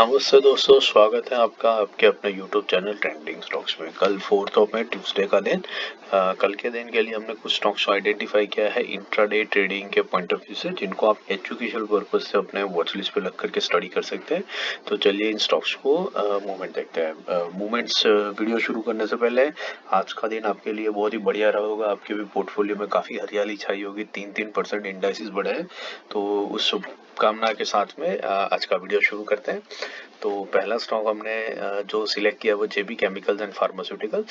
नमस्ते दोस्तों, स्वागत है आपका आपके अपने YouTube चैनल ट्रेंडिंग स्टॉक्स में। कल 4th ऑफ मई ट्यूसडे का दिन। कल के दिन के लिए हमने कुछ स्टॉक्स को आइडेंटिफाई किया है इंट्राडे ट्रेडिंग के पॉइंट ऑफ व्यू से, जिनको आप एजुकेशनल पर्पज से अपने वॉच लिस्ट पे लग करके स्टडी कर सकते हैं। तो चलिए इन स्टॉक्स को मूवमेंट देखते हैं। मूवमेंट्स वीडियो शुरू करने से पहले आज का दिन आपके लिए बहुत ही बढ़िया रहा होगा। आपके भी पोर्टफोलियो में काफ़ी हरियाली छाई होगी, 3% इंडाइसिस बढ़े हैं। तो उस शुभकामना के साथ में आज का वीडियो शुरू करते हैं। तो पहला स्टॉक हमने जो सिलेक्ट किया वो जेबी केमिकल्स एंड फार्मास्यूटिकल।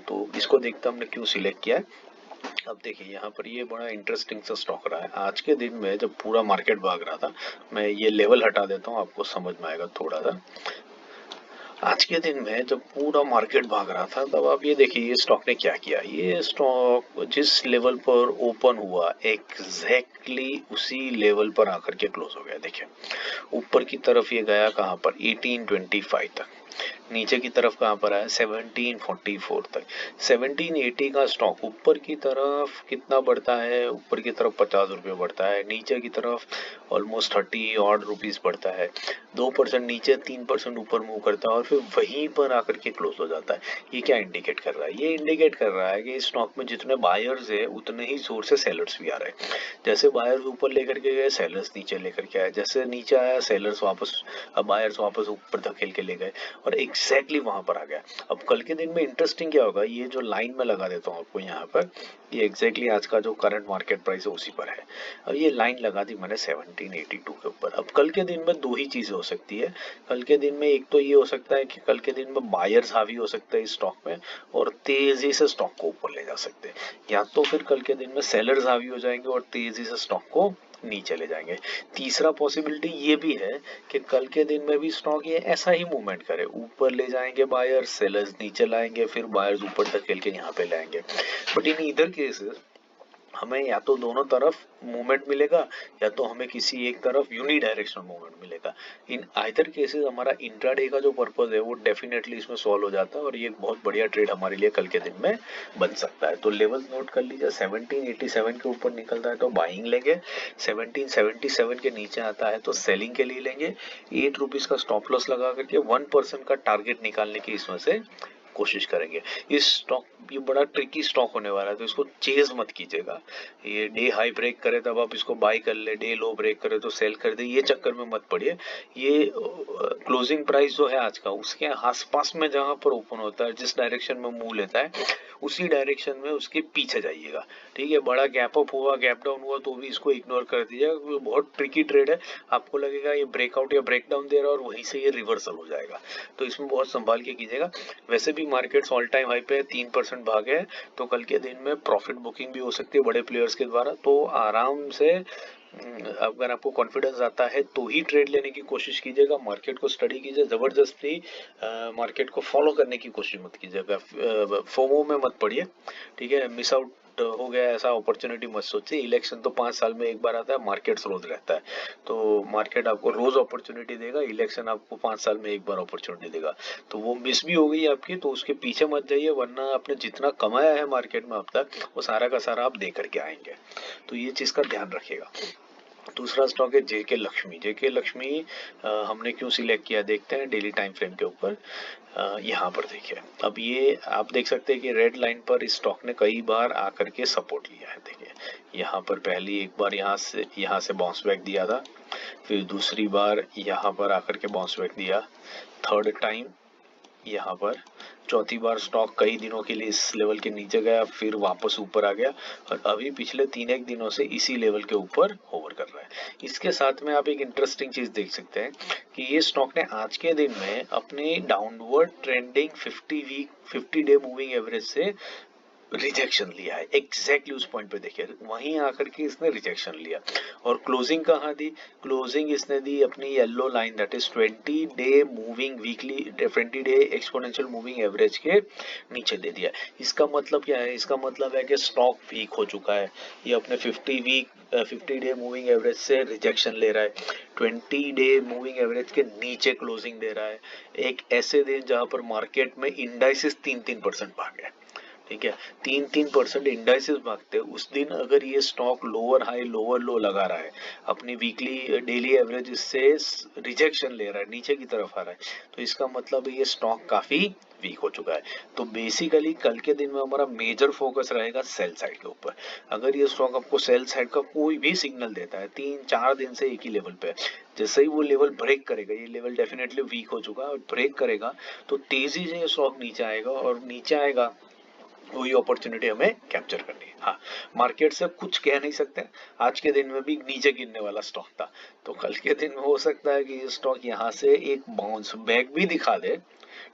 तो इसको देखते हमने क्यों सिलेक्ट किया है। अब देखिए यहाँ पर ये बड़ा इंटरेस्टिंग सा स्टॉक रहा है। आज के दिन में जब पूरा मार्केट भाग रहा था, मैं ये लेवल हटा देता हूँ, आपको समझ में आएगा थोड़ा सा। आज के दिन में जब पूरा मार्केट भाग रहा था, तब आप ये देखिए ये स्टॉक ने क्या किया। ये स्टॉक जिस लेवल पर ओपन हुआ एग्जैक्टली उसी लेवल पर आकर के क्लोज हो गया। देखिए ऊपर की तरफ ये गया कहाँ पर 1825 तक, नीचे की तरफ कहाँ पर आया 1744 तक। 1780 का स्टॉक ऊपर की तरफ कितना बढ़ता है, ऊपर की तरफ 50 रुपये बढ़ता है, नीचे की तरफ ऑलमोस्ट 30 ऑड रुपीज बढ़ता है। 2% नीचे 3% ऊपर मूव करता है और फिर वहीं पर आकर के क्लोज हो जाता है। ये क्या इंडिकेट कर रहा है? ये इंडिकेट कर रहा है कि इस स्टॉक में जितने बायर्स है उतने ही जोर से सेलर्स भी आ रहे हैं। जैसे बायर्स ऊपर लेकर के गए, सेलर्स नीचे लेकर के आए। जैसे नीचे आया, सेलर्स वापस, बायर्स वापस ऊपर धकेल के ले गए और एग्जैक्टली वहां पर आ गया। अब कल के दिन में इंटरेस्टिंग क्या होगा, ये जो लाइन में लगा देता हूँ आपको यहाँ पर, ये एग्जैक्टली आज का जो करंट मार्केट प्राइस है उसी पर है। अब ये लाइन लगा दी मैंने 1782 के ऊपर। अब कल के दिन में दो ही चीजें हो सकती है। कल के दिन में एक तो ये हो सकता है कि कल के दिन में बायर्स हावी हो सकते हैं इस स्टॉक में और तेजी से स्टॉक को ऊपर ले जा सकते हैं, या तो फिर कल के दिन में सेलर्स हावी हो जाएंगे और तेजी से स्टॉक को नीचे ले जाएंगे। तीसरा पॉसिबिलिटी ये भी है कि कल के दिन में भी स्टॉक ये ऐसा ही मूवमेंट करे, ऊपर ले जाएंगे बायर्स, सेलर्स नीचे लाएंगे, फिर बायर्स ऊपर धकेल के यहाँ पे लाएंगे। बट इन इधर केसेस हमें या तो दोनों तरफ मूवमेंट मिलेगा या तो हमें किसी एक तरफ यूनिडायरेक्शनल मूवमेंट मिलेगा। इन आइदर केसेस हमारा इंट्राडे का जो पर्पस है वो डेफिनेटली इसमें सॉल्व हो जाता है और ये एक बहुत बढ़िया ट्रेड हमारे लिए कल के दिन में बन सकता है। तो लेवल नोट कर लीजिए, 1787 के ऊपर निकलता है तो बाइंग लेंगे, 1777 के नीचे आता है तो सेलिंग के लिए लेंगे। 8 रुपीज का स्टॉप लॉस लगा करके 1% का टारगेट निकालने की इसमें से कोशिश करेंगे। इस स्टॉक, ये बड़ा ट्रिकी स्टॉक होने वाला है तो इसको चेज मत कीजिएगा। ये डे हाई ब्रेक करे तब आप इसको बाय कर ले, डे लो ब्रेक करे तो सेल कर दे, ये चक्कर में मत पड़िए। ये क्लोजिंग प्राइस जो है आज का उसके आसपास में जहां पर ओपन होता है, जिस डायरेक्शन में मुंह लेता है उसी डायरेक्शन में उसके पीछे जाइएगा। ठीक है, बड़ा गैप अप हुआ, गैप डाउन हुआ तो भी इसको इग्नोर कर दीजिएगा। बहुत ट्रिकी ट्रेड है, आपको लगेगा ये ब्रेकआउट या ब्रेक डाउन दे रहा है और वहीं से ये रिवर्सल हो जाएगा, तो इसमें बहुत संभाल के कीजिएगा। वैसे भी मार्केट्स ऑल टाइम हाई पे 3% भागे हैं, तो कल के दिन में प्रॉफिट बुकिंग भी हो सकती है बड़े प्लेयर्स के द्वारा। तो आराम से अगर आपको कॉन्फिडेंस आता है तो ही ट्रेड लेने की कोशिश कीजिएगा, मार्केट को स्टडी कीजिए, जबरदस्ती मार्केट को फॉलो करने की कोशिश मत कीजिएगा, फोमो में मत पड़िए। ठीक है, मिस आउट हो गया ऐसा अपॉर्चुनिटी मत सोचिए। इलेक्शन तो 5 साल में एक बार आता है, मार्केट रोज रहता है, तो मार्केट आपको रोज अपॉर्चुनिटी देगा, इलेक्शन आपको 5 साल में एक बार अपॉर्चुनिटी देगा। तो वो मिस भी हो गई आपकी तो उसके पीछे मत जाइए, वरना आपने जितना कमाया है मार्केट में अब तक वो सारा का सारा आप दे करके आएंगे। तो ये चीज का ध्यान रखिएगा। दूसरा स्टॉक है जेके लक्ष्मी। जेके लक्ष्मी हमने क्यों सिलेक्ट किया, देखते हैं डेली टाइम फ्रेम के ऊपर। यहाँ पर देखिए, अब ये आप देख सकते हैं कि रेड लाइन पर इस स्टॉक ने कई बार आकर के सपोर्ट लिया है। देखिए यहाँ पर पहली एक बार यहाँ से बाउंस बैक दिया था, फिर दूसरी बार यहाँ पर आकर के बाउंस बैक दिया, थर्ड टाइम यहाँ पर, चौथी बार स्टॉक कई दिनों के लिए इस लेवल के नीचे गया, फिर वापस ऊपर आ गया और अभी पिछले 3 दिनों से इसी लेवल के ऊपर होवर कर रहा है। इसके साथ में आप एक इंटरेस्टिंग चीज देख सकते हैं कि ये स्टॉक ने आज के दिन में अपने downward trending 50 day moving average से रिजेक्शन लिया है। एग्जैक्टली उस पॉइंट पे देखिए, वहीं आकर के इसने रिजेक्शन लिया और क्लोजिंग कहाँ दी, क्लोजिंग इसने दी अपनी yellow line, that is 20 day moving weekly, 20 day exponential moving average के नीचे दे दिया। इसका मतलब क्या है, इसका मतलब है कि स्टॉक वीक हो चुका है, ये अपने 50 डे मूविंग एवरेज से रिजेक्शन ले रहा है, 20 डे मूविंग एवरेज के नीचे क्लोजिंग दे रहा है, एक ऐसे दिन जहां पर मार्केट में इंडाइसिस 3% भागे। ठीक है, 3-3% इंडाइसेस भागते हैं, उस दिन अगर ये स्टॉक लोअर हाई लोअर लो लगा रहा है, अपनी वीकली डेली एवरेज इससे रिजेक्शन ले रहा है, नीचे की तरफ आ रहा है, तो इसका मतलब ये स्टॉक काफी वीक हो चुका है। तो बेसिकली कल के दिन में हमारा मेजर फोकस रहेगा सेल साइड के ऊपर। अगर ये स्टॉक आपको सेल साइड का कोई भी सिग्नल देता है 3-4 दिन से एक ही लेवल पे, जैसे ही वो लेवल ब्रेक करेगा, ये लेवल डेफिनेटली वीक हो चुका है, और ब्रेक करेगा तो तेजी से ये स्टॉक नीचे आएगा, और नीचे आएगा वही अपॉर्चुनिटी हमें कैप्चर करनी है। हाँ, मार्केट से कुछ कह नहीं सकते, आज के दिन में भी नीचे गिरने वाला स्टॉक था, तो कल के दिन में हो सकता है कि ये स्टॉक यहाँ से एक बाउंस बैक भी दिखा दे।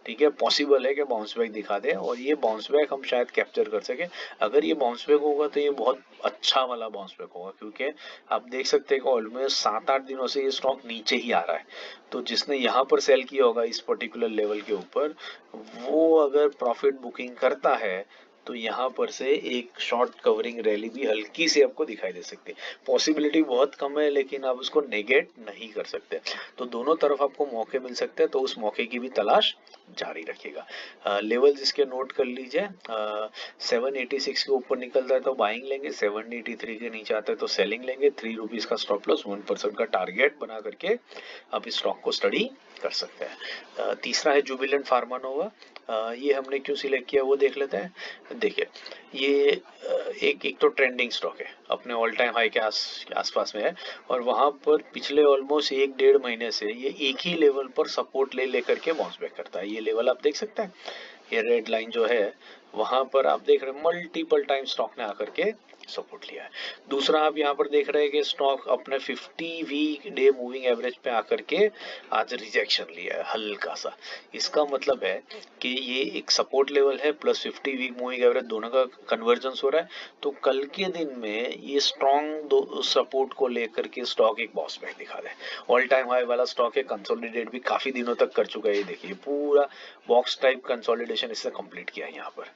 ठीक है, पॉसिबल है कि बाउंस बैक दिखा दे, और ये बाउंस बैक हम शायद कैप्चर कर सके। अगर ये बाउंस बैक होगा तो ये बहुत अच्छा वाला बाउंस बैक होगा, क्योंकि आप देख सकते हैं कि ऑलमोस्ट 7-8 दिनों से ये स्टॉक नीचे ही आ रहा है। तो जिसने यहाँ पर सेल किया होगा इस पर्टिकुलर लेवल के ऊपर, वो अगर प्रॉफिट बुकिंग करता है तो यहाँ पर से एक शॉर्ट कवरिंग रैली भी हल्की सी आपको दिखाई दे सकती है। पॉसिबिलिटी बहुत कम है, लेकिन आप उसको नेगेट नहीं कर सकते। तो दोनों तरफ आपको मौके मिल सकते हैं, तो उस मौके की भी तलाश जारी रखिएगा। लेवल्स इसके नोट कर लीजिए। 786 के ऊपर निकलता है तो बाइंग लेंगे, 783 के नीचे आता है तो सेलिंग लेंगे। 3 रुपीज का स्टॉप लॉस, 1% का टारगेट बना करके आप इस स्टॉक को स्टडी कर सकते हैं। तीसरा है जुबिलेंट फार्मानोवा। ये हमने क्यों सिलेक्ट किया वो देख लेते हैं। देखिए, ये एक तो ट्रेंडिंग स्टॉक है, अपने ऑल टाइम हाई के आसपास में है, और वहां पर पिछले ऑलमोस्ट 1-1.5 महीने से ये एक ही लेवल पर सपोर्ट ले लेकर के बाउंस बैक करता है। ये लेवल आप देख सकते हैं, ये रेड लाइन जो है, वहां पर आप देख रहे हैं मल्टीपल टाइम स्टॉक ने आकर के सपोर्ट लिया है। दूसरा आप यहाँ पर देख रहे हैं कि स्टॉक अपने 50 वीक डे मूविंग एवरेज पे आकर के आज रिजेक्शन लिया है हल्का सा। इसका मतलब है कि ये एक सपोर्ट लेवल है प्लस 50 वीक मूविंग एवरेज, दोनों का कन्वर्जेंस हो रहा है। तो कल के दिन में ये स्ट्रॉन्ग सपोर्ट को लेकर के स्टॉक एक बाउंस बैक दिखा दे। ऑल टाइम हाई वाला स्टॉक है, कंसोलिडेट भी काफी दिनों तक कर चुका है। ये देखिए पूरा बॉक्स टाइप कंसोलिडेशन इससे कंप्लीट किया है, यहाँ पर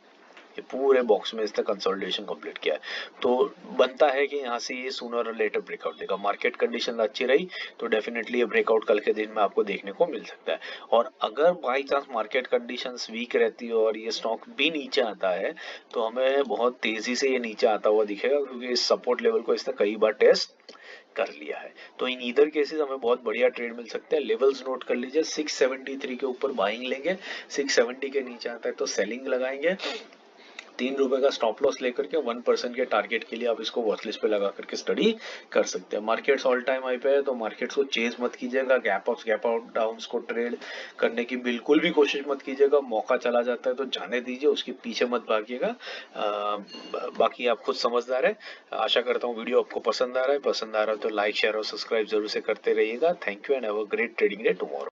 ये पूरे बॉक्स में इसने कंसोलिडेशन कंप्लीट किया है। तो बनता है कि यहाँ से ये सूनर और लेटर ब्रेकआउट देगा। मार्केट कंडीशन अच्छी रही तो डेफिनेटली ये ब्रेकआउट कल के दिन में आपको देखने को मिल सकता है। और अगर by chance market conditions weak रहती है और ये स्टॉक भी नीचे आता है, तो हमें बहुत तेजी से ये नीचे आता हुआ दिखेगा, क्योंकि इस सपोर्ट लेवल को इसने कई बार टेस्ट कर लिया है। तो इन ईदर केसेस हमें बहुत बढ़िया ट्रेड मिल सकते हैं। लेवल्स नोट कर लीजिए, 673 के ऊपर बाइंग लेंगे, 670 के नीचे आता है तो सेलिंग लगाएंगे। 3 रुपए का स्टॉप लॉस लेकर के 1% के टारगेट के लिए आप इसको वॉच लिस्ट पे लगा करके स्टडी कर सकते हैं। मार्केट्स ऑल टाइम हाई पे है तो मार्केट्स को चेज मत कीजिएगा, gap ups gap out downs को ट्रेड करने की बिल्कुल भी कोशिश मत कीजिएगा। मौका चला जाता है तो जाने दीजिए, उसके पीछे मत भागिएगा। बाकी आप खुद समझदार है। आशा करता हूँ वीडियो आपको पसंद आ रहा है। पसंद आ रहा है तो लाइक शेयर और सब्सक्राइब जरूर से करते रहिएगा। Thank you and have a great trading day tomorrow.